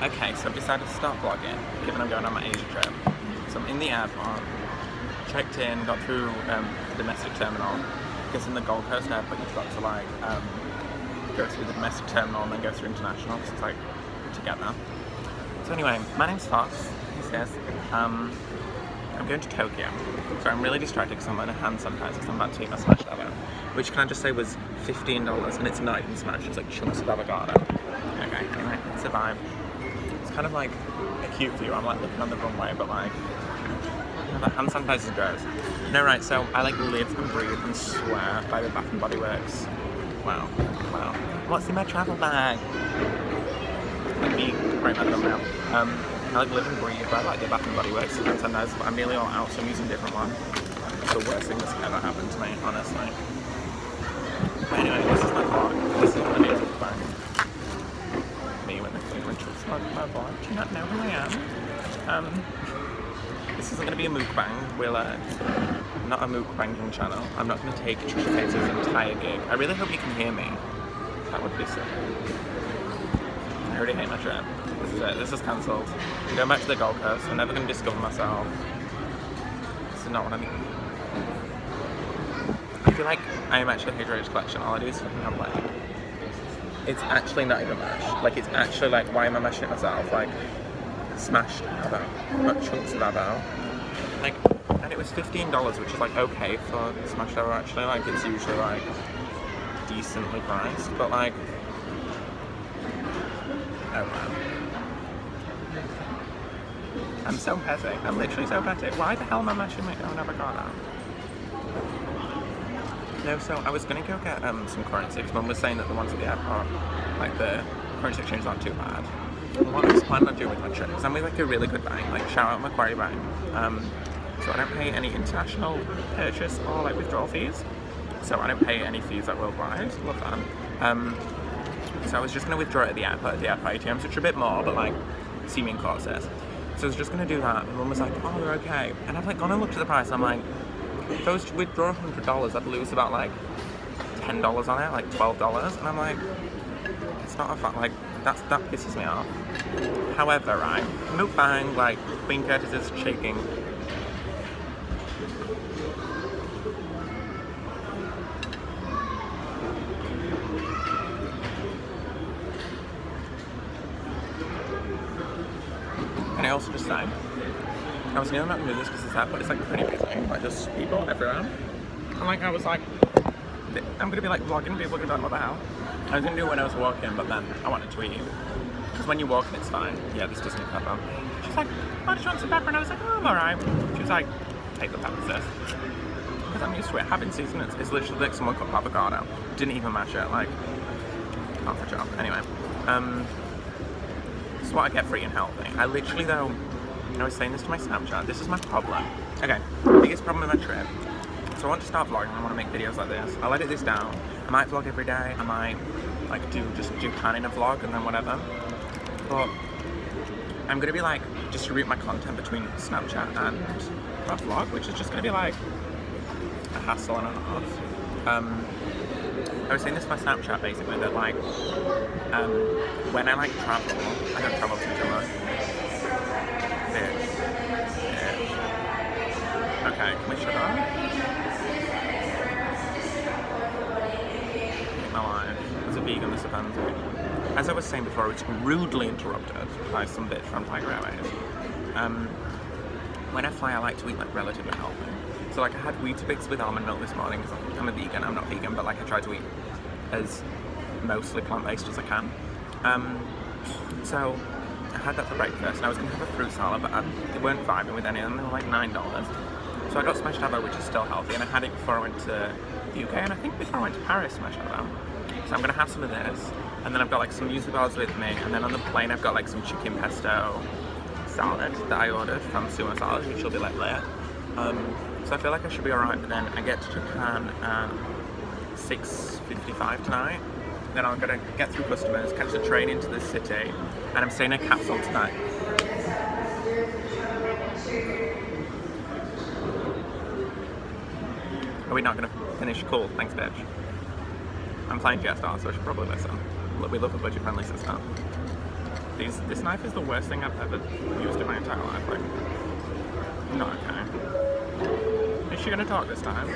Okay, so I've decided to start vlogging, given I'm going on my Asia trip. So I'm in the airport, checked in, got through the domestic terminal, because in the Gold Coast airport you've got to like go through the domestic terminal and then go through international, because it's like together. So anyway, my name's Fox, he says. I'm going to Tokyo, so I'm really distracted because I'm on a hand sanitizer because I'm about to eat my smashed avocado, which can I just say was $15, and it's not even smashed, it's like chunks of avocado. Okay, anyway, it's a vibe. It's kind of like a cute view, I'm like looking on the runway, but like, the hand sanitizer's gross. No, right, so I like live and breathe and swear by the Bath and Body Works. Wow, wow. What's in my travel bag? Let me break my thumb now. I like live and breathe by like the Bath and Body Works hand sanitizer, but I'm nearly all out, so I'm using a different one. It's the worst thing that's ever happened to me, honestly. But anyway, this is my vlog. This is my new bag. Me with the Cleveland truth vlog, my vlog. Do you not know who I am? This isn't going to be a mukbang. We'll, not a mukbanging channel. I'm not going to take Trisha Paytas' entire gig. I really hope you can hear me. That would be sick. I already hate my trip. This is it. This is cancelled. I'm going back to the Gold Coast. I'm never going to discover myself. This is not what I mean. I feel like I am actually a Hydrated collection. All I do is fucking have like... It's actually not even mashed. Like, it's actually like, why am I mashing it myself? Like, smashed avocado. Not chunks of avocado. Like, and it was $15, which is like okay for smashed avocado actually. Like, it's usually like decently priced. But like... Oh man. I'm so petty. I'm literally so petty. Why the hell am I mashing my own avocado? No, so I was gonna go get some currency because Mum was saying that the ones at the airport, like the currency exchanges aren't too bad. And what I was planning on doing with my trip is I'm with like a really good bank, like shout out Macquarie Bank. So I don't pay any international purchase or like withdrawal fees. So I don't pay any fees at Worldwide. Love that. So I was just gonna withdraw it at the airport ATMs, which are a bit more, but like see me in court says. So I was just gonna do that, and Mum was like, oh, they're okay. And I've like gone and looked at the price, and I'm like, if I was to withdraw $100, I'd lose about like $10 on it, like $12. And I'm like, it's not a fact, like, that pisses me off. However, right, mukbang, like, Queen Curtis is shaking. And I also just say, I was nearly not going to do this because it's that, but it's like pretty busy, like just people everywhere. And like I was like, I'm going to be like vlogging, people are going to be like, what the hell? I was going to do it when I was walking, but then I wanted to eat. Because when you're walking, it's fine. Yeah, this doesn't need pepper. She's like, oh, do you want some pepper? And I was like, oh, I'm alright. She was like, take the pepper, sis. Because I'm used to it. Having seasoned, it's literally like someone cut avocado. Didn't even mash it, like, half a job. Anyway, this is what I get for eating healthy. I literally though, I was saying this to my Snapchat, this is my problem. Okay, biggest problem with my trip. So I want to start vlogging, I want to make videos like this. I'll edit this down. I might vlog every day, I might like do planning a vlog and then whatever. But I'm gonna be like, distribute my content between Snapchat and my vlog, which is just gonna be like a hassle and a half. I was saying this to my Snapchat basically, that like, when I like travel, I don't travel too much. Okay, can we shut up? My life. As a vegan, this offends me. As I was saying before, it's rudely interrupted by some bitch from Tiger Airways. When I fly, I like to eat like relatively healthy. So like I had Weetabix with almond milk this morning because I'm a vegan. I'm not vegan, but like I try to eat as mostly plant-based as I can. So I had that for breakfast, and I was going to have a fruit salad, but they weren't vibing with any of them. They were like $9. So I got smashed avocado, which is still healthy, and I had it before I went to the UK, and I think before I went to Paris, smashed avocado. So I'm going to have some of this, and then I've got like some yuzu balls with me, and then on the plane I've got like some chicken pesto salad that I ordered from Seoul salad, which will be like lit. So I feel like I should be alright, but then I get to Japan at 6:55 tonight. Then I'm going to get through customers, catch the train into the city, and I'm staying in a capsule tonight. Are we not going to finish? Cool, thanks bitch. I'm flying jetstar, so I should probably listen. We love a budget-friendly system. This knife is the worst thing I've ever used in my entire life. Like, not okay. Is she gonna talk this time?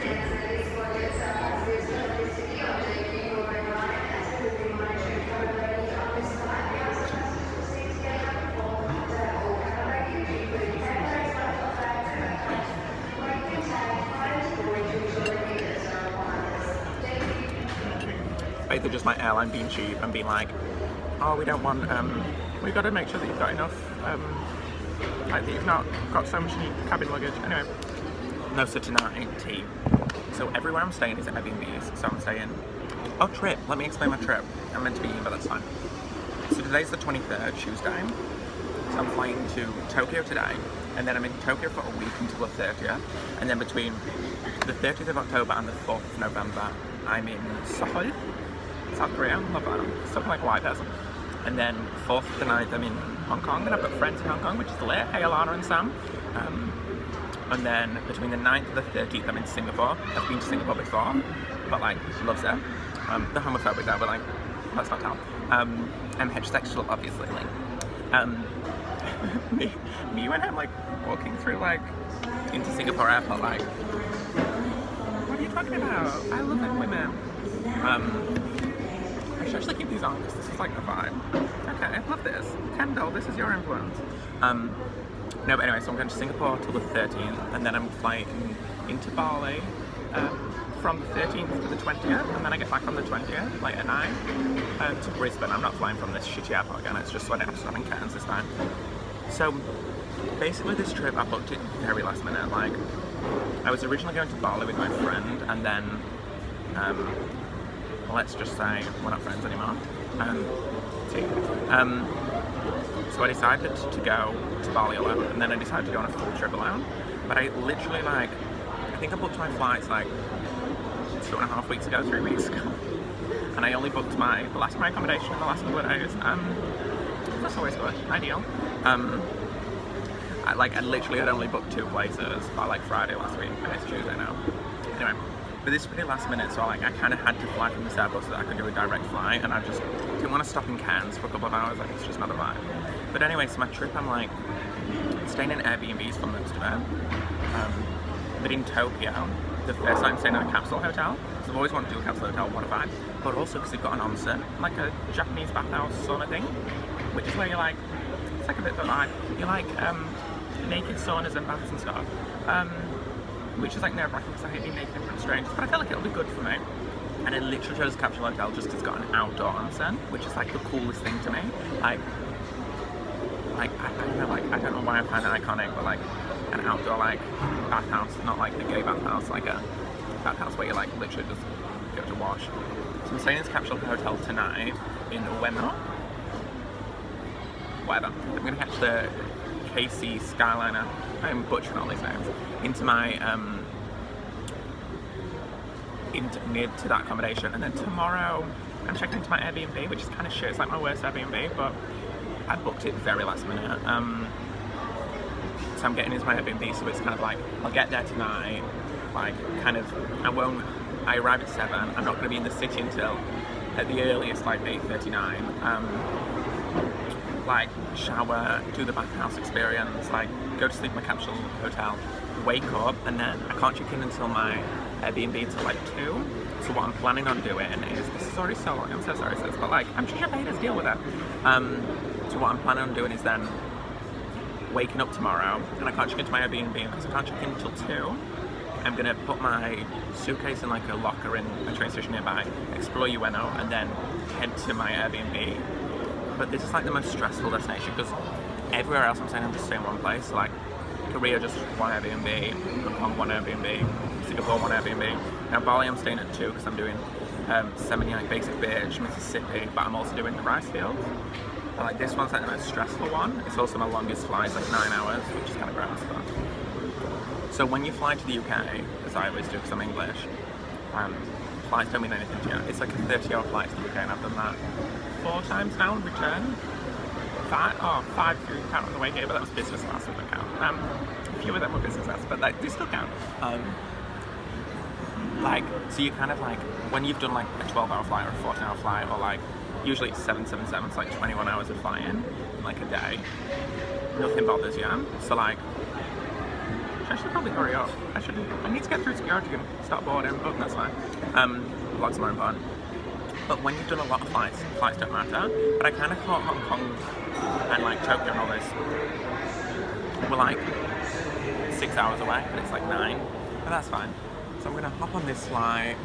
Basically just my airline being cheap and being like, oh, we don't want, we've got to make sure that you've got enough, like that you've not got so much cabin luggage. Anyway, no, so tonight, tea. So everywhere I'm staying is at Airbnbs, so I'm staying, oh, trip, let me explain my trip. I'm meant to be in, but that's fine. So today's the 23rd, Tuesday, so I'm flying to Tokyo today, and then I'm in Tokyo for a week until the 30th, and then between the 30th of October and the 4th of November, I'm in Seoul, South Korea. Love that. Stuff like a white person. And then 4th to the 9th, I'm in Hong Kong, and I've got friends in Hong Kong, which is lit. Hey, Alana and Sam. And then between the 9th and the 13th, I'm in Singapore. I've been to Singapore before, but like, loves it. The homophobic there, but like, let's not tell. I'm heterosexual, obviously. Like, me when I'm like walking through like into Singapore airport, like, what are you talking about? I love them women. I should actually keep these on because this is like the vibe. Okay, I love this. Kendall, this is your influence. No, but anyway, so I'm going to Singapore till the 13th, and then I'm flying into Bali from the 13th to the 20th, and then I get back on the 20th, like at 9, to Brisbane. I'm not flying from this shitty airport again, it's just so I don't have to stop in Cairns this time. So basically this trip, I booked it very last minute. Like, I was originally going to Bali with my friend, and then let's just say we're not friends anymore. So I decided to go to Bali alone, and then I decided to go on a full trip alone. But I literally, like, I think I booked my flights like 2.5 weeks ago, 3 weeks ago, and I only booked the last of my accommodation in the last couple of days. That's always good, ideal. I literally had only booked 2 places by like Friday last week, and it's Tuesday now. Anyway. But this was pretty last minute, so like I kind of had to fly from this airport so that I could do a direct flight, and I just didn't want to stop in Cairns for a couple of hours. Like, it's just not a vibe. But anyway, so my trip, I'm like staying in Airbnbs for most of it. But in Tokyo, the first time I'm staying in a capsule hotel. So I've always wanted to do a capsule hotel, what a vibe. But also because they've got an onsen, like a Japanese bathhouse sauna thing, which is where you're like, it's like a bit of a vibe. You're like naked saunas and baths and stuff. Which is like nerve-wracking because I hate being naked in front of strangers, but I feel like it'll be good for me. And I literally chose Capsule Hotel just because it's got an outdoor onsen, which is like the coolest thing to me. Like I don't know why I find it iconic, but like an outdoor like bathhouse, not like a gay bathhouse, like a bathhouse where you like literally just go to wash. So I'm staying in this Capsule Hotel tonight in ueno. Whatever. I'm gonna catch the KC Skyliner, I'm butchering all these names, into my near to that accommodation, and then tomorrow I'm checking into my Airbnb, which is kind of shit. It's like my worst Airbnb, but I booked it very last minute. So I'm getting into my Airbnb, so it's kind of like I'll get there tonight, like kind of I arrive at 7, I'm not going to be in the city until at the earliest like 8:39. Like shower, do the bathhouse experience, like go to sleep in my capsule hotel, wake up, and then I can't check in until my Airbnb until like 2. So what I'm planning on doing is, this is already so long, I'm so sorry sis, but like I'm just your paytas, deal with it. So what I'm planning on doing is then waking up tomorrow, and I can't check into my Airbnb because I can't check in until 2. I'm gonna put my suitcase in like a locker in a train station nearby, explore Ueno, and then head to my Airbnb. But this is like the most stressful destination because everywhere else I'm staying, I'm just staying in one place. So like Korea, just one Airbnb, Hong Kong, one Airbnb, Singapore, one Airbnb. Now Bali, I'm staying at 2 because I'm doing Seminyak, Basic Beach, Mississippi, but I'm also doing the rice fields. And like this one's like the most stressful one. It's also my longest flight, it's like 9 hours, which is kind of gross. But so when you fly to the UK, as I always do because I'm English, flights don't mean anything to you. It's like a 30-hour flight to the UK, and I've done that 4 times now in return. 5 if you count on the way here, but that was business class, so don't count. A few of them were business class, but like, they still count. Like, so you kind of like, when you've done like a 12-hour flight or a 14-hour flight, or like usually it's 777, it's like 21 hours of flying in like a day. Nothing bothers you. So like, I should probably hurry up. I need to get through security and start boarding, but that's fine. Vlogs more important. But when you've done a lot of flights don't matter. But I kind of thought Hong Kong and like Tokyo and all this were like 6 hours away, but it's like 9. But that's fine. So I'm gonna hop on this flight.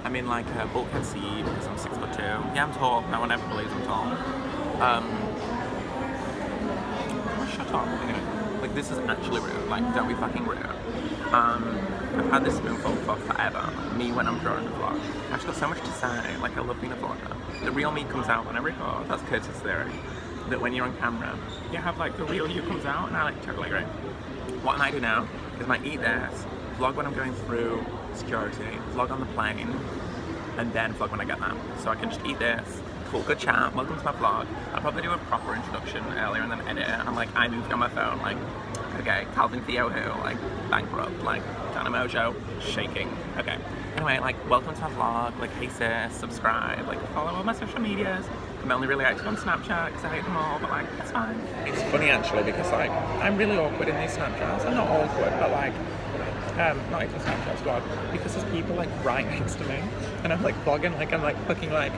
I'm in like a bulkhead seat because I'm 6'2". Yeah, I'm tall. No one ever believes I'm tall. Shut up. Anyway, like this is actually rude. Like, don't be fucking rude. I've had this spoonful for forever. Me when I'm drawing a vlog. I've just got so much to say. Like, I love being a vlogger. The real me comes out when I record. That's Curtis' theory. That when you're on camera, you have like the real you comes out, and I like totally agree. What I do now is I eat this, vlog when I'm going through security, vlog on the plane, and then vlog when I get there. So I can just eat this. Cool, good chat, welcome to my vlog. I'll probably do a proper introduction earlier and then edit it. And I'm like, I moved on my phone, like, okay, Calvin Theo who, like, bankrupt, like, Dana Mojo, shaking. Okay, anyway, like, welcome to my vlog, like, hey sis, subscribe, like, follow all my social medias. I'm only really active on Snapchat because I hate them all, but like, it's fine. It's funny actually because like, I'm really awkward in these Snapchats. I'm not awkward, but like, not even Snapchat's vlog, because there's people like right next to me, and I'm like vlogging like I'm like fucking like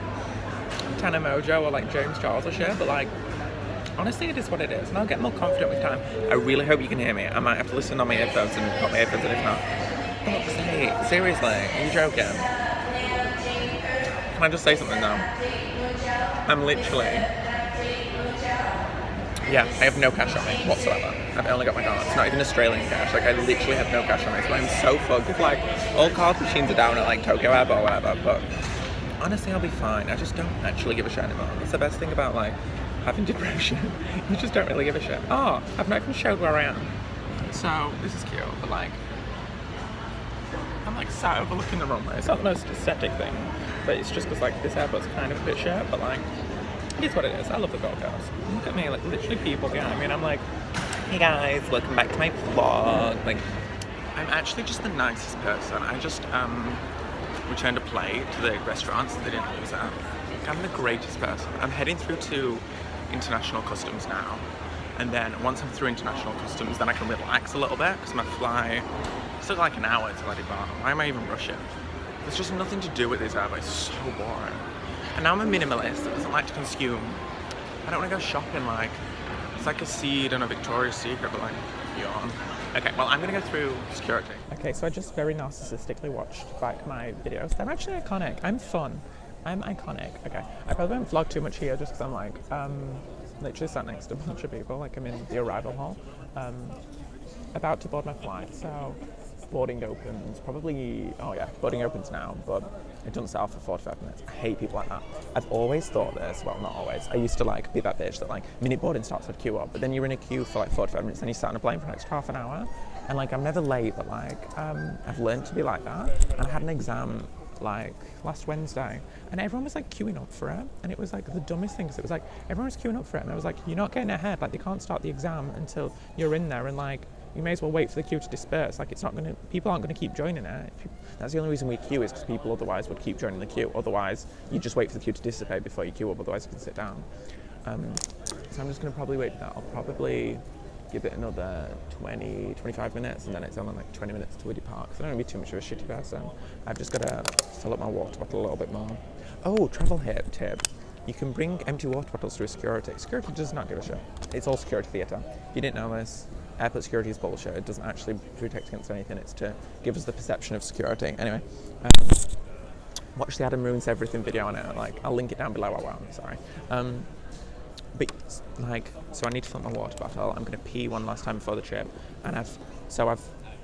Tana Mojo or like James Charles or shit, but like, honestly it is what it is, and I'll get more confident with time. I really hope you can hear me. I might have to listen on my earphones and put my earphones in if not. But say, seriously, are you joking? Can I just say something now? I'm literally, yeah, I have no cash on me whatsoever. I've only got my card. It's not even Australian cash. Like, I literally have no cash on me. So I'm so fucked. If like all card machines are down at like Tokyo Airport or whatever, but honestly I'll be fine. I just don't actually give a shit anymore. That's the best thing about like having depression. You just don't really give a shit. Oh, I've not even showed where I am. So this is cute, but like, I'm like sat overlooking the runway. It's not the most aesthetic thing, but it's just because like this airport's kind of a bit shit, but like, it is what it is. I love the Gold Coast. Look at me, like literally people behind me, and I'm like, hey guys, welcome back to my vlog. Like, I'm actually just the nicest person. I just returned a plate to the restaurants that they didn't use at. I'm the greatest person. I'm heading through to international customs now, and then once I'm through international customs, then I can relax a little bit because my flight still got like an hour till I depart. Why am I even rushing? There's just nothing to do with this airport. It's so boring. And now I'm a minimalist that doesn't like to consume. I don't want to go shopping like it's like a Seed and a Victoria's Secret, but like yawn. Okay, well I'm gonna go through security. Okay, so I just very narcissistically watched back my videos. They're actually iconic. I'm fun. I'm iconic. Okay, I probably won't vlog too much here just because I'm like literally sat next to a bunch of people. Like I'm in the arrival hall, about to board my flight. So boarding opens probably, oh yeah, boarding opens now, but it doesn't start for 45 minutes. I hate people like that. I've always thought this, well not always, I used to like be that bitch that like minute boarding starts, I'd queue up, but then you're in a queue for like 45 minutes and you sat on a plane for the next half an hour, and like I'm never late, but like I've learned to be like that. And I had an exam like last Wednesday and everyone was like queuing up for it, and it was like the dumbest thing because it was like everyone was queuing up for it and I was like, you're not getting ahead, like they can't start the exam until you're in there, and like you may as well wait for the queue to disperse. Like, it's not gonna, people aren't gonna keep joining it. That's the only reason we queue is because people otherwise would keep joining the queue. Otherwise, you just wait for the queue to dissipate before you queue up, otherwise you can sit down. So I'm just gonna probably wait for that. I'll probably give it another 20-25 minutes, and then it's only like 20 minutes till we depart, because I don't want to be too much of a shitty person. I've just gotta fill up my water bottle a little bit more. Oh, travel tip. You can bring empty water bottles through security. Security does not give a shit. It's all security theatre. If you didn't know this, airport security is bullshit. It doesn't actually protect against anything. It's to give us the perception of security. Anyway, watch the Adam Ruins Everything video on it. Like, I'll link it down below. I'm sorry. But like, so I need to fill my water bottle. I'm gonna pee one last time before the trip, and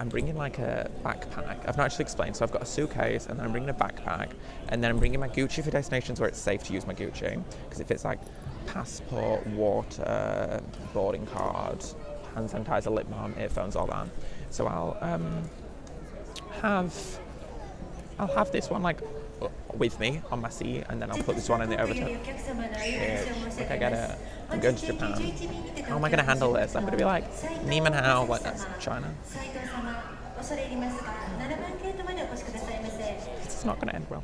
I'm bringing like a backpack. I've not actually explained. So I've got a suitcase, and then I'm bringing a backpack, and then I'm bringing my Gucci for destinations where it's safe to use my Gucci. Because if it's like passport, water, boarding card, hand sanitizer, lip balm, earphones, all that. So I'll have this one like with me on my seat, and then I'll put this one in the overtop. Look, I get it. I'm going to Japan. How am I going to handle this? I'm going to be like, Ni man hao, like that's China. It's not going to end well.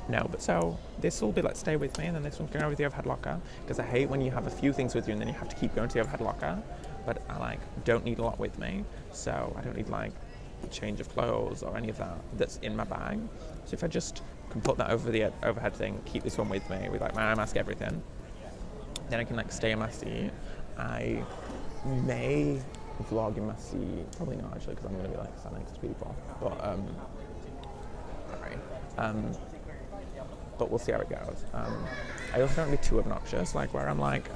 No, but so this will be like stay with me, and then this one's going over the overhead locker, because I hate when you have a few things with you and then you have to keep going to the overhead locker. But I like don't need a lot with me, so I don't need like a change of clothes or any of that that's in my bag. So if I just can put that over the overhead thing, keep this one with me with like my eye mask, everything, then I can like stay in my seat. I may vlog in my seat, probably not actually, because I'm going to be like sat next to people. But but we'll see how it goes. I also don't be too obnoxious, like where I'm like,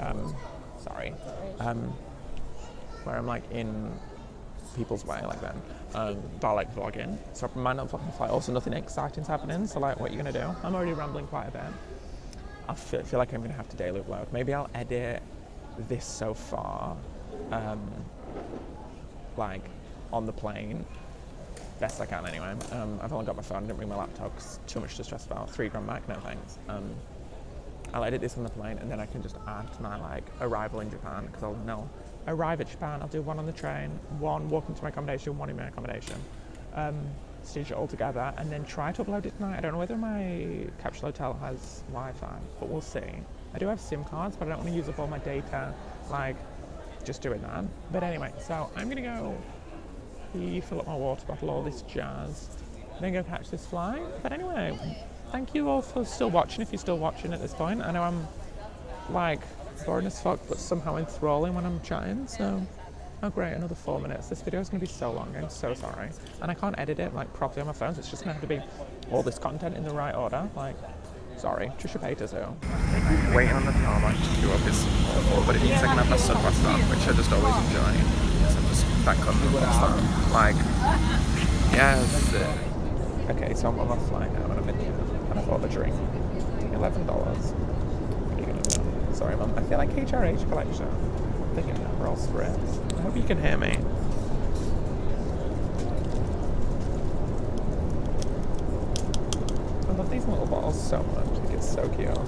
where I'm like in people's way, like then, by like vlogging. So I might not vlog on the flight. Also, nothing exciting's happening. So like, what are you gonna do? I'm already rambling quite a bit. I feel like I'm gonna have to daily upload. Maybe I'll edit this so far, like on the plane. Best I can anyway. I've only got my phone, I didn't bring my laptop, cause too much to stress about. $3 Mac, no thanks. I'll edit this on the plane, and then I can just add my like arrival in Japan, because I'll know arrive at Japan, I'll do one on the train, one walking to my accommodation, one in my accommodation, stitch it all together, and then try to upload it tonight. I don't know whether my capsule hotel has Wi-Fi, but we'll see. I do have SIM cards, but I don't want to use up all my data, like just doing that. But anyway, so I'm gonna go fill up my water bottle, all this jazz, then go catch this flight. But anyway, thank you all for still watching, if you're still watching at this point. I know I'm like boring as fuck, but somehow enthralling when I'm chatting, so oh great, another 4 minutes. This video is going to be so long, I'm so sorry. And I can't edit it like properly on my phone, so it's just going to have to be all this content in the right order, like, sorry, Trisha paytas who. Waiting on the tarmac to queue up is awful, but it means I can have my sunglasses on, which I just always enjoy. So I'm just back on the stuff. Like, yes. Okay, so I'm on my flight now, and I'm in here, and I bought a drink. $11. What are you gonna do? Sorry, Mum. I feel like HRH collection. I'm thinking we're all spreads. I hope you can hear me. I love these little bottles so much. I think it's so cute.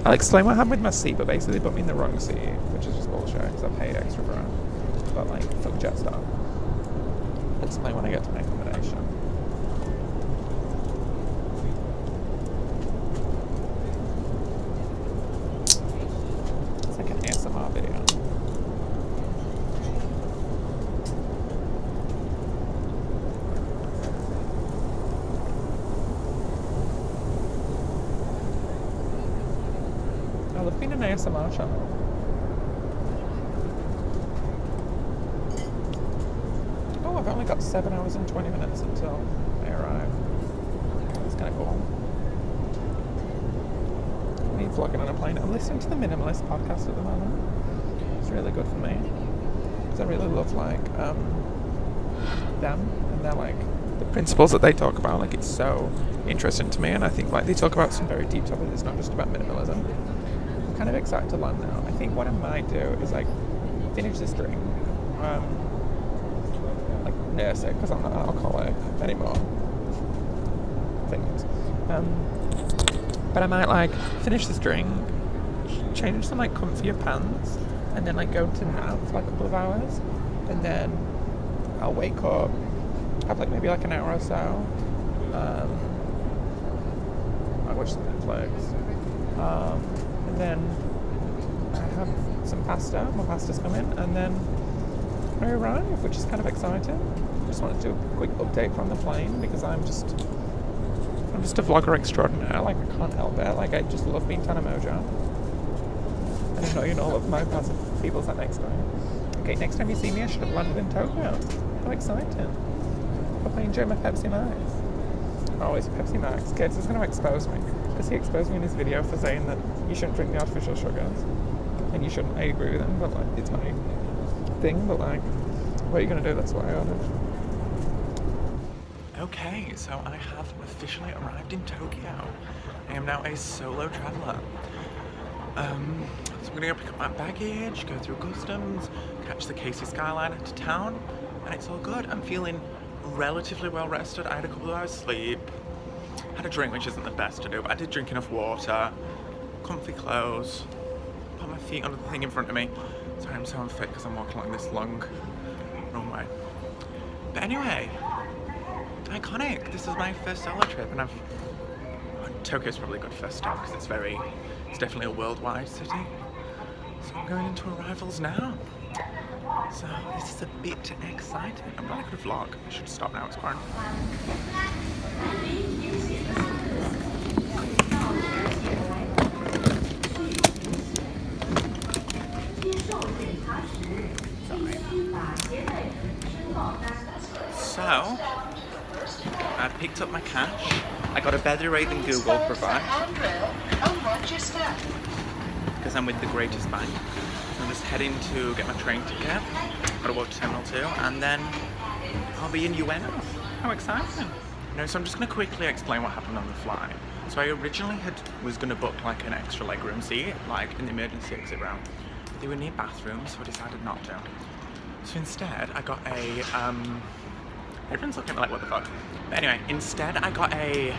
I'll explain what happened with my seat, but basically they put me in the wrong seat, which is just bullshit, because I paid extra for it. But like, fuck jetstar. I'll explain when I get to my accommodation. It's like an ASMR video. I love being an ASMR channel. Oh, I've only got 7 hours and 20 minutes until I arrive. It's kind of cool. I need vlogging on a plane. I'm listening to the Minimalist podcast at the moment. It's really good for me, because I really love like them, and they're like the principles that they talk about. Like, it's so interesting to me, and I think like they talk about some very deep topics. It's not just about minimalism. I'm kind of excited to learn now. I think what I might do is like finish this drink, like nurse it, because I'm not alcoholic anymore. Things. But I might like finish this drink, change some like comfier pants, and then like go to nap for like a couple of hours, and then I'll wake up, have like maybe like an hour or so, I'll watch some Netflix, and then I have some pasta, my pasta's coming, and then I arrive, which is kind of exciting. Just wanted to do a quick update from the plane, because I'm just a vlogger extraordinaire. Like, I can't help it. Like, I just love being Tanamojo. I don't know, you know, all of my people sat next to me. Okay, next time you see me, I should have landed in Tokyo. How exciting. Hope I enjoy my Pepsi Max. Always Pepsi Max. Kids, is going to expose me, because he exposed me in his video for saying that you shouldn't drink the artificial sugars. And you shouldn't. I agree with him, but like, it's my thing. But like, what are you going to do? That's what I ordered. Okay, so I have officially arrived in Tokyo. I am now a solo traveller. So I'm gonna go pick up my baggage, go through customs, catch the KC Skyliner to town, and it's all good. I'm feeling relatively well rested. I had a couple of hours sleep, had a drink, which isn't the best to do, but I did drink enough water, comfy clothes, put my feet under the thing in front of me. Sorry, I'm so unfit because I'm walking along this long runway. But anyway, iconic. This is my first solo trip, and I've Tokyo's probably a good first stop because it's definitely a worldwide city. So I'm going into arrivals now. So this is a bit exciting. I'm glad I could vlog. I should stop now, it's quarantine. So, I picked up my cash. I got a better rate than Google provides because I'm with the greatest bank. I'm just heading to get my train ticket. Got to walk to Terminal 2 and then I'll be in Ueno. How exciting! So I'm just going to quickly explain what happened on the flight. So I originally was going to book like an extra legroom seat, like in the emergency exit row. But they were near bathrooms, so I decided not to. So instead, I got a, everyone's looking at me like, what the fuck? But anyway, instead I got an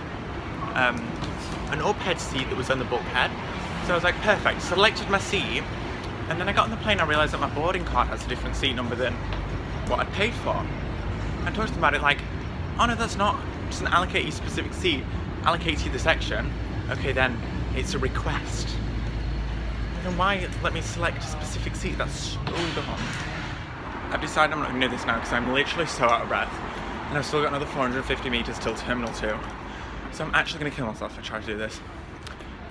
up-head seat that was on the bulkhead. So I was like, perfect, selected my seat, and then I got on the plane and I realised that my boarding card has a different seat number than what I'd paid for. I talked to them about it like, oh no, that's not, it doesn't allocate you a specific seat, allocates you the section. Okay, then it's a request. Then why let me select a specific seat? That's so dumb. I've decided I'm not going to do this now because I'm literally so out of breath and I've still got another 450 metres till Terminal 2. So I'm actually going to kill myself if I try to do this.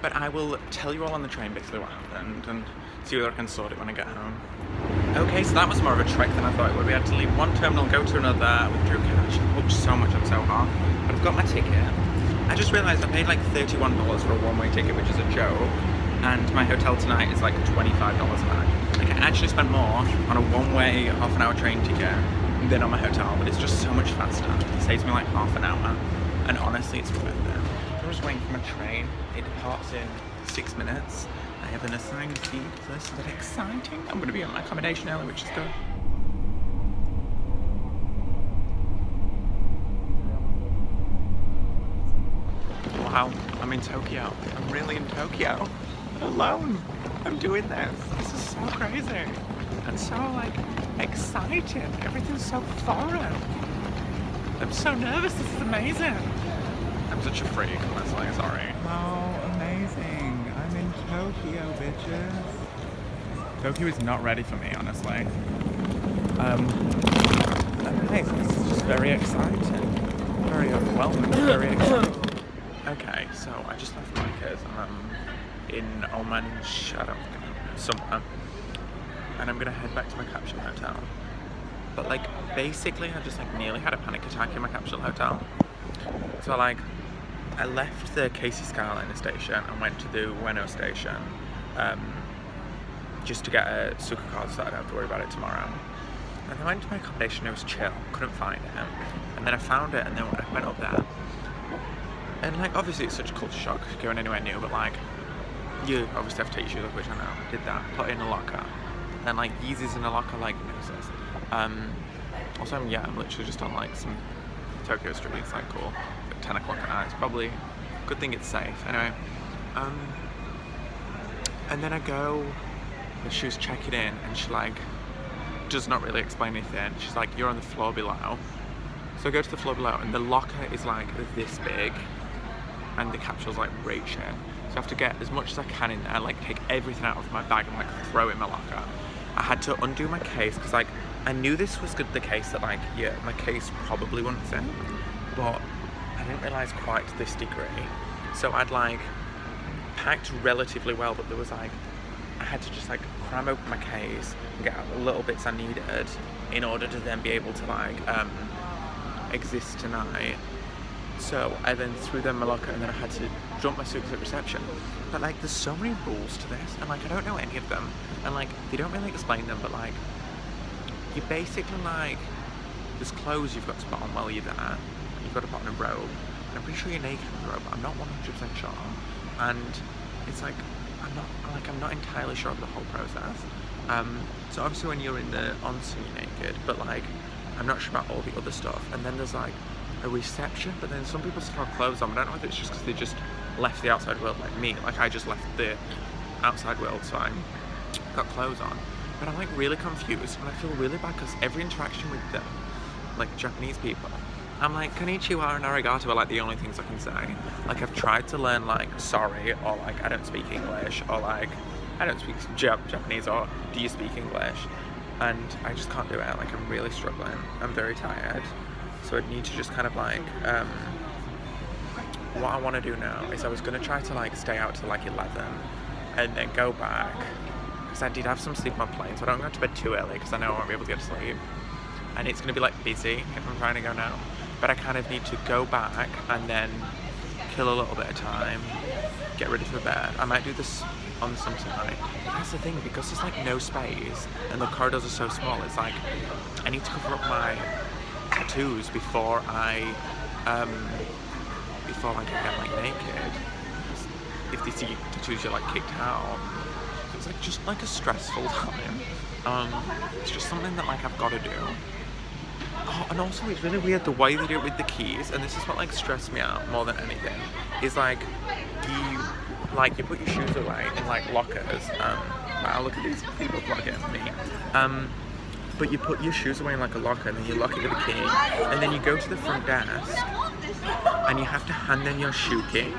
But I will tell you all on the train basically what happened and see whether I can sort it when I get home. Okay, so that was more of a trek than I thought it would. We had to leave one terminal, go to another, withdrew cash, booked so much on SoHar. But I've got my ticket. I just realised I paid like $31 for a one-way ticket, which is a joke. And my hotel tonight is like $25 a night. Like I actually spent more on a one-way half-an-hour train ticket than on my hotel, but it's just so much faster. It saves me like half an hour, and honestly, it's worth it. I'm just waiting for my train. It departs in 6 minutes. I have an assigned seat, so this is exciting. I'm going to be on my accommodation early, which is good. Wow, I'm in Tokyo. I'm really in Tokyo. Alone. I'm doing this. This is so crazy. And so like excited. Everything's so foreign. I'm so nervous. This is amazing. I'm such a freak, honestly. Sorry. Oh, amazing. I'm in Tokyo, bitches. Tokyo is not ready for me, honestly. Okay, this is just very exciting. Very overwhelming. Very exciting. Okay, so I just left Micah's and I'm in Oman, I don't know, somewhere. And I'm gonna head back to my capsule hotel. But like, basically I just like nearly had a panic attack in my capsule hotel. So like, I left the Casey Skyliner station and went to the Ueno station just to get a Suka card so I don't have to worry about it tomorrow. And then I went to my accommodation, it was chill, couldn't find it. And then I found it and then I went up there. And like, obviously it's such a culture shock going anywhere new, but like, you obviously have to take your shoes off, which I know. Did that, put it in a locker. Then like, Yeezys in a locker, like, no sense. Also, yeah, I'm literally just on like some Tokyo street, it's like cool. At 10 o'clock at night, it's probably a good thing it's safe. Anyway, and then I go, she was checking in, and she like, does not really explain anything. She's like, you're on the floor below. So I go to the floor below, and the locker is like this big, and the capsule's like reaching. So I have to get as much as I can in there, like take everything out of my bag and like throw it in my locker. I had to undo my case, because like, I knew this was the case that like, yeah, my case probably wouldn't fit, but I didn't realise quite to this degree. So I'd like packed relatively well, but there was like, I had to just like cram open my case and get out the little bits I needed in order to then be able to like exist tonight. So I then threw them in my locker and then I had to dump my suitcase at reception. But like, there's so many rules to this, and like, I don't know any of them, and like, they don't really explain them, but like, you basically like, there's clothes you've got to put on while you're there. You've got to put on a robe. And I'm pretty sure you're naked in the robe, but I'm not 100% sure. And it's like, I'm not entirely sure of the whole process. So obviously when you're in the onsen you're naked, but like, I'm not sure about all the other stuff. And then there's like a reception, but then some people still have clothes on. I don't know if it's just because they just left the outside world like me. Like, I just left the outside world, so I got clothes on. But I'm like really confused, and I feel really bad because every interaction with them, like Japanese people, I'm like, konnichiwa and arigato are like the only things I can say. Like, I've tried to learn like sorry, or like I don't speak English, or like I don't speak Japanese, or do you speak English? And I just can't do it. Like, I'm really struggling. I'm very tired. So I need to just kind of like, what I want to do now is I was going to try to like stay out till like 11 and then go back, because I did have some sleep on plane, so I don't go to bed too early because I know I won't be able to get to sleep. And it's going to be like busy if I'm trying to go now. But I kind of need to go back and then kill a little bit of time, get ready for bed. I might do this on some tonight. But that's the thing, because there's like no space and the corridors are so small, it's like I need to cover up my tattoos before I get like naked. If they see tattoos, you're like kicked out. So it's like just like a stressful time. It's just something that like I've got to do. Oh, and also it's really weird the way they do it with the keys, and this is what like stressed me out more than anything, is like you put your shoes away in like lockers. Wow, look at these people vlogging me. But you put your shoes away in like a locker, and then you lock it with a key, and then you go to the front desk and you have to hand in your shoe key.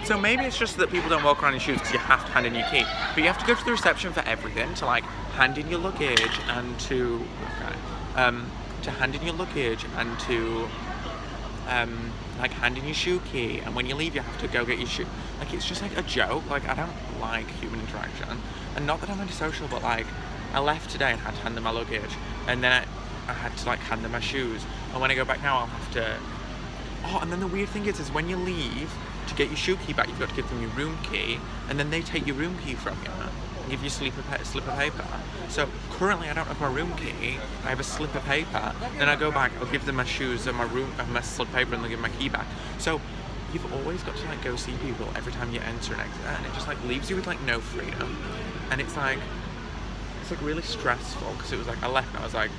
So maybe it's just that people don't walk around in shoes because you have to hand in your key, but you have to go to the reception for everything, to like hand in your luggage and to hand in your luggage and to like hand in your shoe key, and when you leave you have to go get your shoe. Like, it's just like a joke. Like, I don't like human interaction, and not that I'm antisocial, but like I left today and had to hand them my luggage, and then I had to like hand them my shoes, and when I go back now I'll have to and then the weird thing is when you leave to get your shoe key back, you've got to give them your room key, and then they take your room key from you and give you a slip of paper. So currently I don't have my room key, I have a slip of paper, then I go back, I'll give them my shoes and my slip of paper, and they'll give my key back. So you've always got to like go see people every time you enter and exit, and it just like leaves you with like no freedom. And it's like really stressful, because it was like I left and I was like,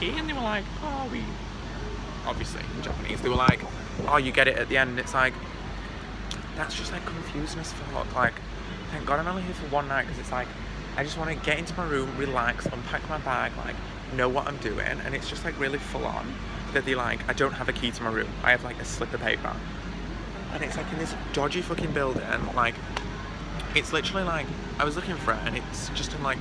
key, and they were like, oh, we obviously in Japanese, they were like, oh, you get it at the end, and it's like, that's just like confusing as fuck. Like, thank God I'm only here for one night, because it's like I just want to get into my room, relax, unpack my bag, like know what I'm doing, and it's just like really full on that they like, I don't have a key to my room, I have like a slip of paper, and it's like in this dodgy fucking building. Like, it's literally like I was looking for it, and it's just in like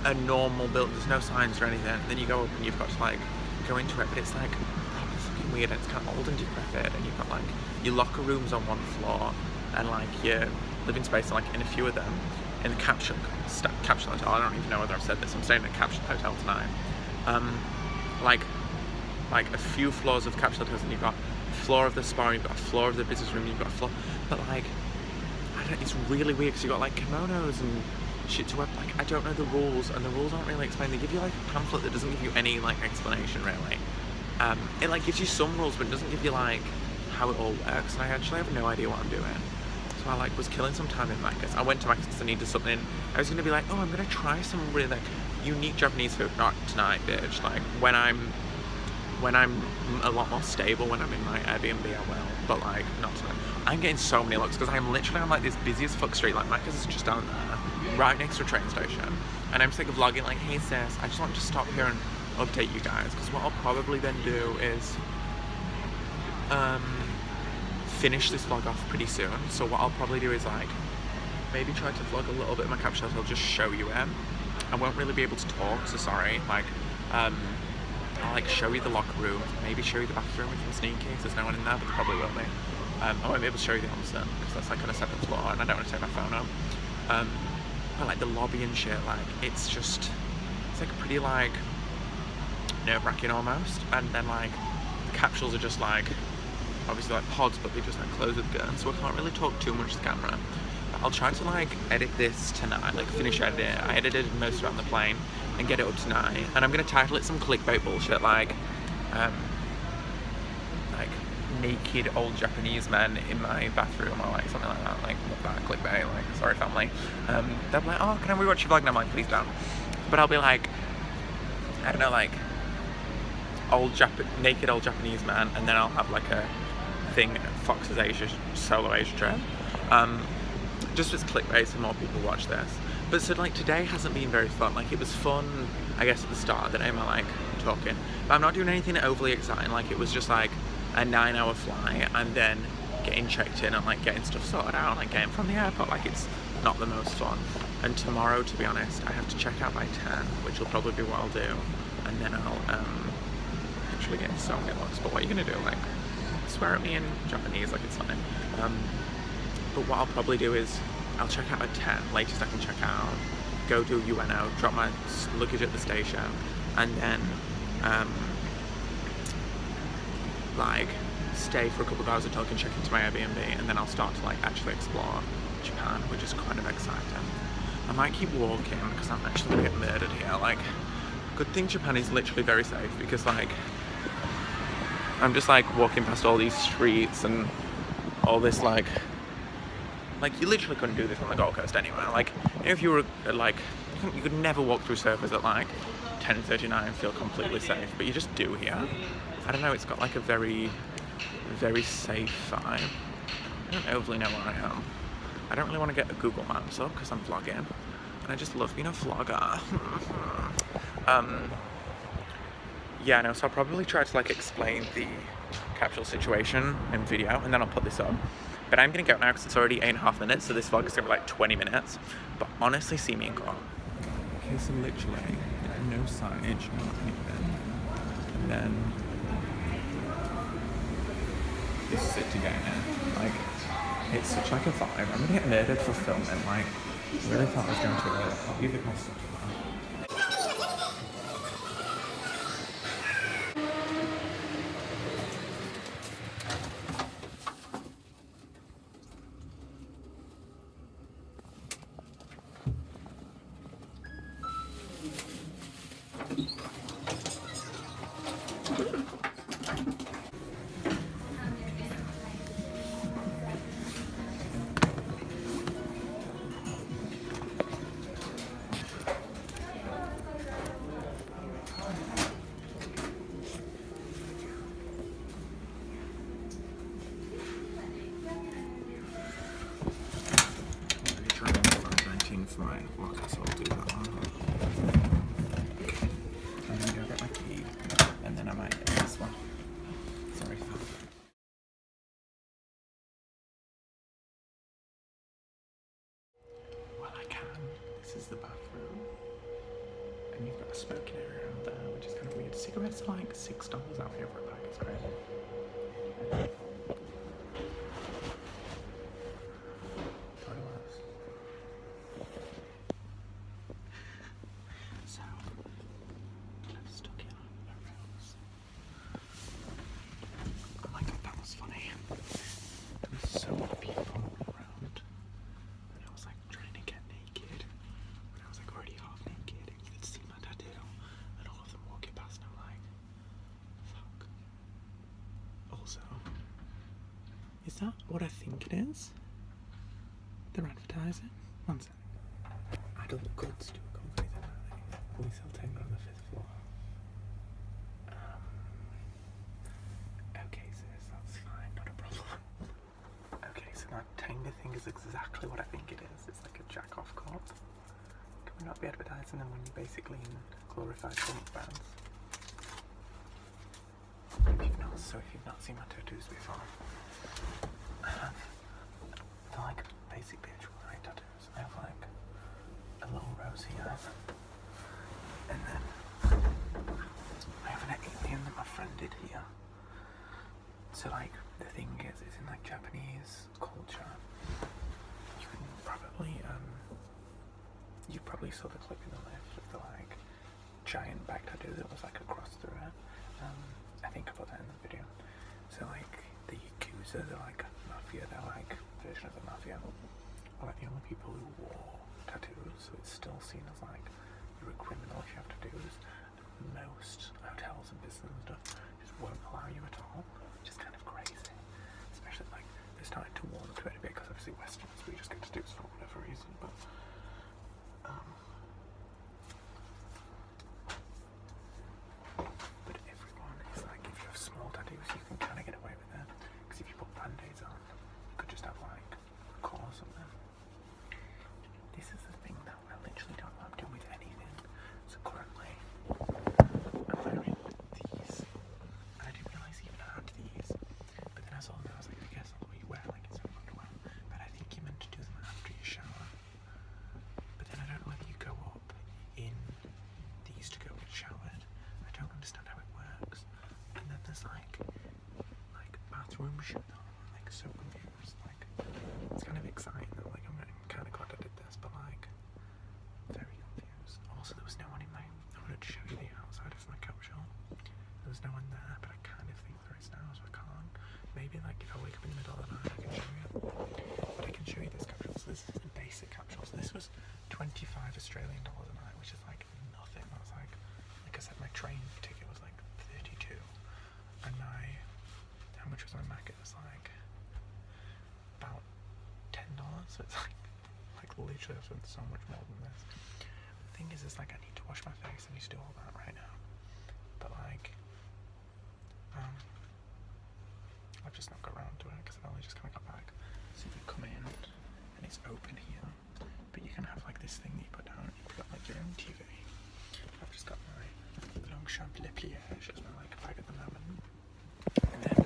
a normal building, there's no signs or anything, then you go up and you've got to like go into it, but it's like proper fucking weird, and it's kind of old and decrepit, and you've got like your locker rooms on one floor, and like your living space, like in a few of them in the capsule hotel. I don't even know whether I've said this, I'm staying at a capsule hotel tonight. Like a few floors of capsule hotels, and you've got a floor of the spa, you've got a floor of the business room, you've got a floor, but like it's really weird, because you've got like kimonos and shit to wear. Like, I don't know the rules, and the rules aren't really explained. They give you like a pamphlet that doesn't give you any like explanation really. It like gives you some rules, but it doesn't give you like how it all works, and I actually have no idea what I'm doing. So I like was killing some time in Macca's. I went to Macca's because I needed something. I was gonna be like, oh, I'm gonna try some really like unique Japanese food. Not tonight, bitch. Like when I'm a lot more stable, when I'm in my Airbnb, I will. But like not tonight. I'm getting so many looks because I'm literally on like this busy as fuck street. Like Macca's is just down there, right next to a train station, and I'm sick of vlogging. Like, hey sis, I just want to stop here and update you guys, because what I'll probably then do is finish this vlog off pretty soon. So what I'll probably do is like maybe try to vlog a little bit of my capsule. I'll just show you it. I won't really be able to talk, so sorry. Like I'll like show you the locker room, maybe show you the bathroom if I'm sneaky, if there's no one in there, but there probably will be. I won't be able to show you the onsen because that's like on a separate floor, and I don't want to take my phone up. But like the lobby and shit, like it's like pretty like nerve-wracking almost. And then like the capsules are just like obviously like pods, but they just like close with guns, so I can't really talk too much to the camera. But I'll try to like edit this tonight, like finish edit it. I edited most of it on the plane and get it up tonight, and I'm gonna title it some clickbait bullshit like naked old Japanese men in my bathroom, or like something like that. Like, not that clickbait, like sorry family. They'll be like, oh, can I rewatch your vlog? And I'm like, please don't. But I'll be like, I don't know, like naked old Japanese man, and then I'll have like a thing, Fox's solo Asia trip, just as clickbait so more people watch this. But so like today hasn't been very fun. Like it was fun, I guess, at the start. Then am I like talking? But I'm not doing anything overly exciting. Like it was just like a 9-hour flight and then getting checked in and like getting stuff sorted out, like getting from the airport. Like it's not the most fun. And tomorrow, to be honest, I have to check out by 10, which will probably be what I'll do. And then I'll actually get so many looks. But what are you gonna do? Like swear at me in Japanese? Like it's fine. But what I'll probably do is I'll check out at 10, latest I can check out, go to ueno, drop my luggage at the station, and then like stay for a couple of hours until I can check into my Airbnb, and then I'll start to like actually explore Japan, which is kind of exciting. I might keep walking because I'm actually gonna get murdered here. Like, good thing Japan is literally very safe, because like I'm just like walking past all these streets and all this like you literally couldn't do this on the Gold Coast anywhere. Like if you were like, you could never walk through surfers at like 10:39 and feel completely safe, but you just do here. I don't know, it's got like a very safe vibe. I don't overly know where I am. I don't really want to get a Google Maps up because I'm vlogging, and I just love being a vlogger. Yeah, no, so I'll probably try to like explain the capsule situation in video, and then I'll put this up. But I'm gonna go now because it's already 8.5 minutes, so this vlog is gonna be like 20 minutes. But honestly, see me and go. Okay, so literally, no signage, no anything. And then this is it to go now. Like, it's such like a vibe. I'm gonna get murdered for filming. Like, I really thought I was going to I'll give it my stuff. For my locker, so I'll do that one. I'm gonna go get my key, and then I might get this one. Sorry. Well, I can. This is the bathroom, and you've got a smoking area out there, which is kind of weird. Cigarettes are like $6 out here for a pack. It's crazy. Is that what I think it is? They're advertising? One second. Adult goods to accompany the night. We sell timber on the 5th floor. Okay, sis, that's fine, not a problem. Okay, so that Tenga thing is exactly what I think it is. It's like a jack-off cop. Can we not be advertising them when you're basically in glorified punk bands? If you've not seen my tattoos before, they're like basic bitch white tattoos. I have like a little rose here, and then I have an alien that my friend did here. So like the thing is, it's in like Japanese culture. You can probably you probably saw the clip in the lift of the like giant back tattoo that was like a cross through it. I think I put that in the video. So like the Yakuza, they're like mafia, they're like version of the mafia. Are like the only people who wore tattoos, so it's still seen as like you're a criminal if you have tattoos. Most hotels and business and stuff just won't allow you at all, which is kind of crazy. Especially like they're starting to warm to it a bit because obviously Westerners we just get tattoos for whatever reason, but everyone is like, if you have small tattoos you can kind of get away with it, because if you put band-aids on you could just have like a core or something. This is the thing that I maybe like if I wake up in the middle of the night, I can show you. But I can show you this capsule. So this is the basic capsule. So this was $25 Australian a night, which is like nothing. That was like I said, my train ticket was like 32, and how much was my Mac? It was like about $10. So it's like literally I've spent so much more than this. The thing is like I need to wash my face. I need to do all that right now. But like, I've just not got around to it because I've only just kind of got back. So you come in and it's open here, but you can have like this thing that you put down and you've got like your own TV. I've just got my Longchamp Le Pliage as my like bag at the moment. And then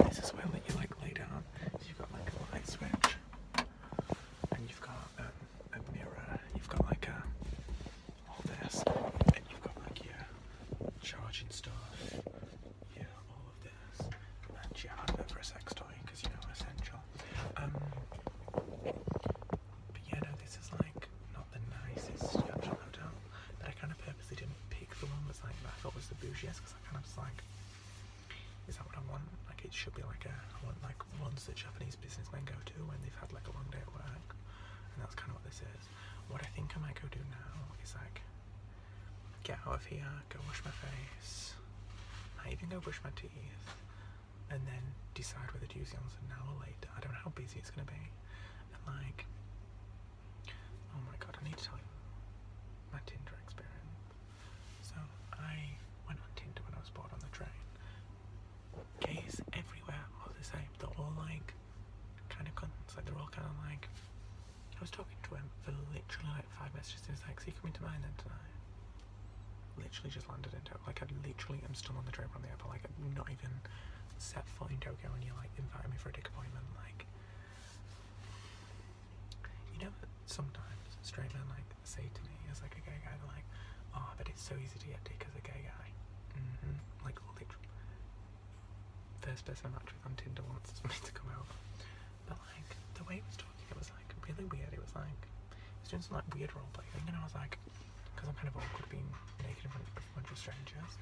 this is where you like lay down. So you've got like a light switch, and you've got a mirror. You've got like all this, and you've got like your charging stuff. Yeah, all of this, and your advert for a sex toy because you know essential. But yeah, no, this is like not the nicest capsule hotel. But I kind of purposely didn't pick the one that's like that I thought was the bougiest because I kind of was like, is that what I want? Like it should be like I want like ones that Japanese businessmen go to when they've had like a long day at work, and that's kind of what this is. What I think I might go do now is like get out of here, go wash my face, might even go brush my teeth, and then decide whether to use the onsen now or later. I don't know how busy it's gonna be, and like, oh my god, I need to tell you my Tinder experience. So I went on Tinder when I was bored on the train. Gays everywhere are the same. They're all like kind of cunts. Like they're all kind of like. I was talking to him for literally like 5 messages. He was like, "So you coming to mine then tonight?" Literally just landed in Tokyo. Like I literally am still on the train from the airport. Like I'm not even set foot in Tokyo, and you're like inviting me for a dick appointment. Like, you know, sometimes straight men like say to me as like a gay guy, they're like, "Oh, but it's so easy to get dick as a gay guy." Like literally. First person I matched with on Tinder wants me to come over, but like the way he was talking, it was like really weird. It was like he was doing some like weird role play thing, and I was like, because I'm kind of awkward being naked in front of a bunch of strangers,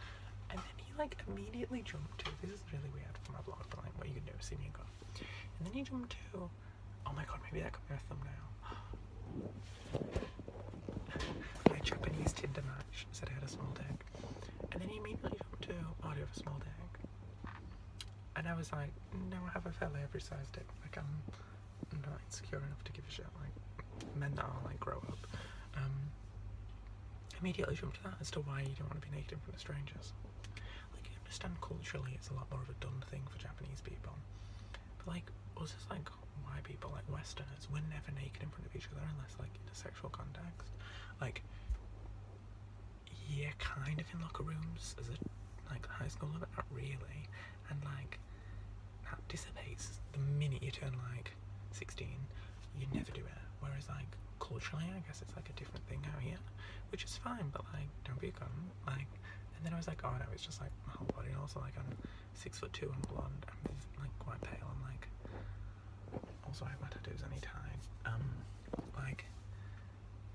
and then he like immediately jumped to, this is really weird for my blog, but like what you can do is see me and go, and then he jumped to, oh my god, maybe that could be a thumbnail. My Japanese Tinder match said I had a small dick, and then he immediately jumped to, oh, I do have a small dick. And I was like, no, I have a fairly average sized dick. Like, I'm not insecure enough to give a shit. Like, men that are like grow up. Immediately jumped to that as to why you don't want to be naked in front of strangers. Like, I understand culturally it's a lot more of a done thing for Japanese people. But like, us as like white people, like Westerners, we're never naked in front of each other unless like in a sexual context. Like, yeah, kind of in locker rooms as a like high school, but not really. And like that dissipates the minute you turn like 16. You never do it. Whereas like culturally, I guess it's like a different thing out here, which is fine. But like, don't be a cunt. Like, and then I was like, oh no, it's just like my whole body. And also like I'm 6'2" and blonde. I'm like quite pale. And like also I have my tattoos anytime. Like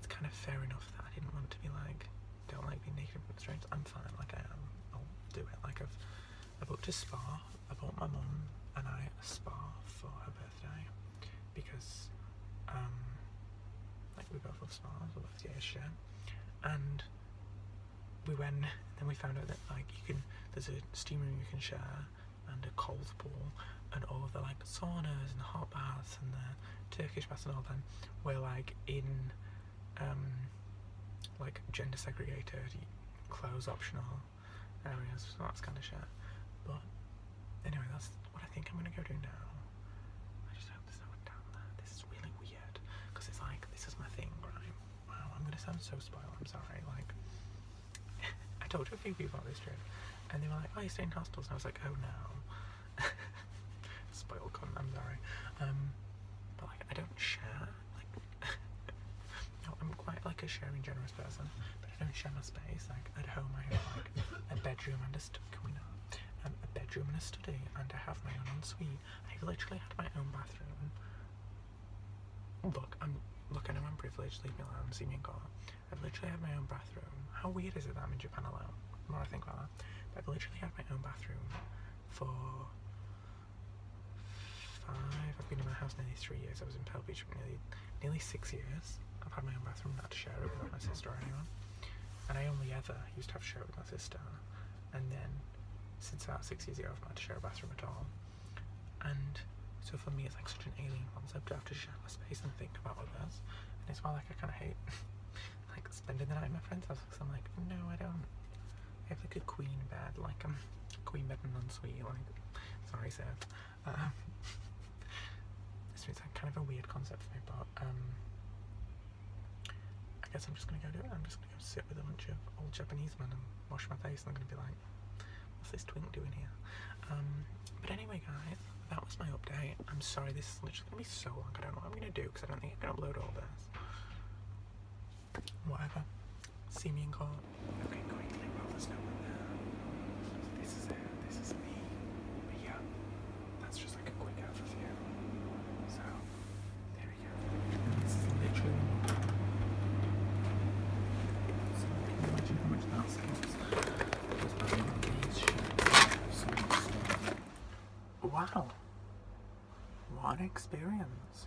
it's kind of fair enough that I didn't want to be like, don't like being naked in front of strangers. I'm fine like I am. I'll do it. Like I booked a spa. I bought my mum and I a spa for her birthday because like we both love spas, we love the share. And we went, and then we found out that like there's a steam room you can share and a cold pool and all of the like saunas and the hot baths and the Turkish baths and all them were like in like gender segregated, clothes optional areas, so that's kind of shit. But anyway, that's what I think I'm gonna go do now. I just hope there's no one down there. This is really weird because it's like this is my thing, right? Wow, I'm gonna sound so spoiled. I'm sorry. Like I told a few people about this trip, and they were like, "Oh, you stay in hostels?" And I was like, "Oh no." Spoiled cunt. I'm sorry. But like I don't share. Like no, I'm quite like a sharing, generous person, but I don't share my space. Like at home, I have like a bedroom and a a bedroom and a study, and I have my own ensuite. I've literally had my own bathroom. Look, I know I'm privileged. Leave me alone. See me and go. I've literally had my own bathroom. How weird is it that I'm in Japan alone? The more I think about that, but I've literally had my own bathroom for I've been in my house nearly 3 years. I was in Pale Beach for nearly 6 years. I've had my own bathroom, not to share it with my sister or anyone. And I only ever used to have to share it with my sister. And then, since about 6 years ago, I've not had to share a bathroom at all. And so for me, it's like such an alien concept to have to share my space and think about others. And it's why, like, I kind of hate like spending the night in my friend's house, because I'm like, no, I don't. I have like a queen bed, like queen bed and ensuite, like, sorry, Seth. It's like kind of a weird concept for me, but I guess I'm just gonna go do it. I'm just gonna go sit with a bunch of old Japanese men and wash my face, and I'm gonna be like, what's this twink doing here? But anyway, guys, that was my update. I'm sorry, this is literally gonna be so long. I don't know what I'm gonna do, because I don't think I can upload all this. Whatever. See me in court. Okay, quickly, well, there's no one there. So this is it. This is me. But yeah, that's just like a quick overview. So, there we go. This is literally so can you imagine how much that saves? Just by one of these shirts. Wow. What an experience.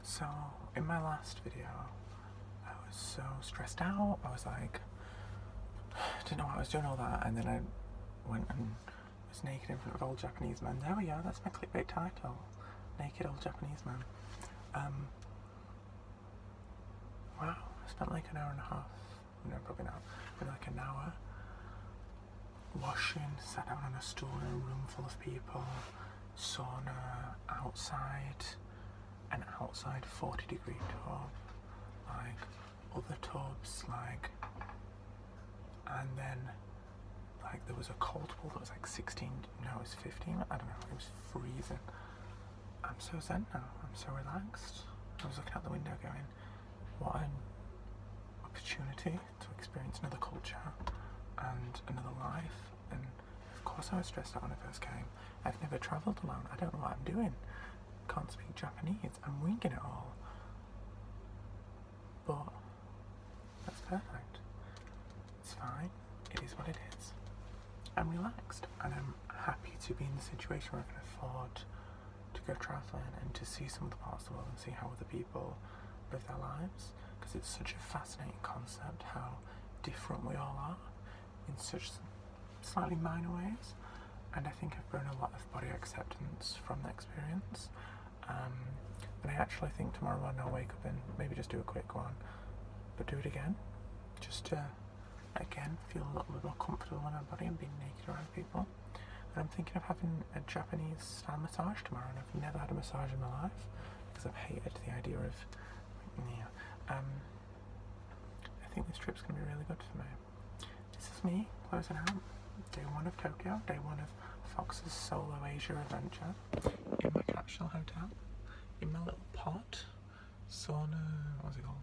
So, in my last video, I was so stressed out. I was like, didn't know what I was doing, all that, and then I went and was naked in front of old Japanese men. There we go, that's my clickbait title. Naked old Japanese man. Wow, I spent like an hour and a half, no, probably not, but like an hour washing, sat down on a stool in a room full of people, sauna, outside, an outside 40-degree tub, like other tubs, like, and then like there was a cold pool that was like 16, no, it was 15, I don't know, it was freezing. I'm so zen now, I'm so relaxed. I was looking out the window going, what an opportunity to experience another culture and another life. And of course I was stressed out when I first came. I've never travelled alone, I don't know what I'm doing, can't speak Japanese, I'm winging it all. But that's perfect. It's fine. It is what it is. I'm relaxed and I'm happy to be in the situation where I can afford to go travelling and to see some of the parts of the world and see how other people live their lives, because it's such a fascinating concept how different we all are in such slightly minor ways, and I think I've grown a lot of body acceptance from the experience. And I actually think tomorrow morning I'll wake up and maybe just do a quick one, but do it again, just to, again, feel a little bit more comfortable in my body and being naked around people. And I'm thinking of having a Japanese style massage tomorrow, and I've never had a massage in my life, because I've hated the idea of, yeah. I think this trip's going to be really good for me. This is me closing out day one of Tokyo, day one of Fox's solo Asia adventure, in my capsule hotel, in my little pot, sauna, what's it called?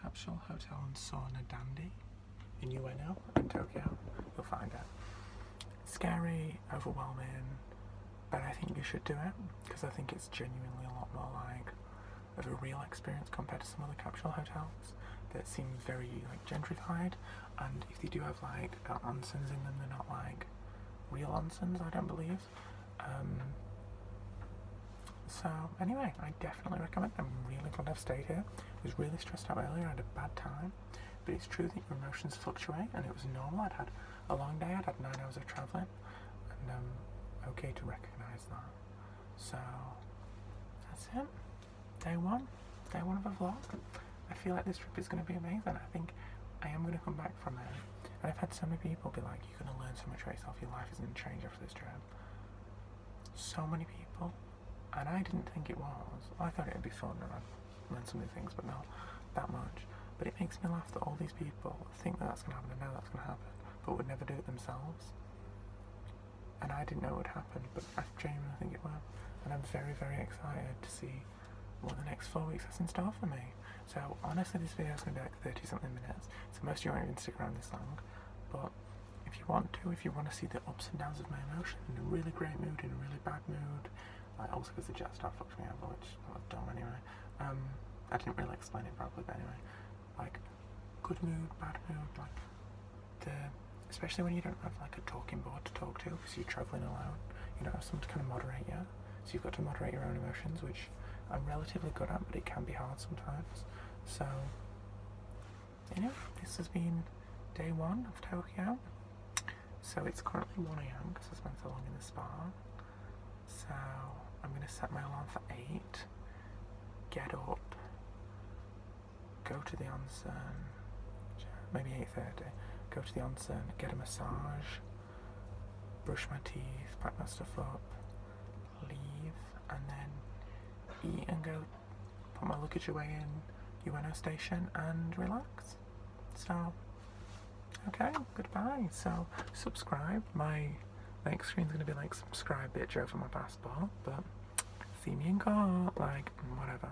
Capsule Hotel and Sauna Dandy in Ueno in Tokyo. You'll find it. Scary, overwhelming, but I think you should do it, because I think it's genuinely a lot more like of a real experience compared to some other capsule hotels that seem very like gentrified, and if they do have like onsens in them, they're not like real onsens, I don't believe. So anyway, I definitely recommend it. I'm really glad I've stayed here. I was really stressed out earlier, I had a bad time, but it's true that your emotions fluctuate, and it was normal. I'd had a long day, I'd had 9 hours of travelling, and I'm okay to recognise that. So that's it. Day one of a vlog. I feel like this trip is going to be amazing. I think I am going to come back from it. And I've had so many people be like, you're going to learn so much about yourself, your life is going to change after this trip. So many people. And I didn't think it was. I thought it would be fun and I'd learn some new things, but not that much. But it makes me laugh that all these people think that that's going to happen and know that's going to happen, but would never do it themselves. And I didn't know it would happen, but I genuinely think it will. And I'm very, very excited to see what the next 4 weeks has in store for me. So honestly, this video is going to be like 30 something minutes, so most of you won't even stick around this long. But if you want to see the ups and downs of my emotion, in a really great mood, in a really bad mood, like also because the jetstar fucked me over, which I was dumb anyway. I didn't really explain it properly, but anyway, like good mood, bad mood, like especially when you don't have like a talking board to talk to because you're travelling alone, you don't have someone to kind of moderate you. So you've got to moderate your own emotions, which I'm relatively good at, but it can be hard sometimes. So, anyway, this has been day 1 of Tokyo. So it's currently 1 AM because I spent so long in the spa. So I'm going to set my alarm for 8, get up, go to the onsen, maybe 8:30, go to the onsen, get a massage, brush my teeth, pack my stuff up, leave, and then eat and go put my luggage away in ueno station and relax. So, okay, goodbye. So, subscribe. My next screen's going to be like subscribe bitch over my passport, but see me in court, like, whatever.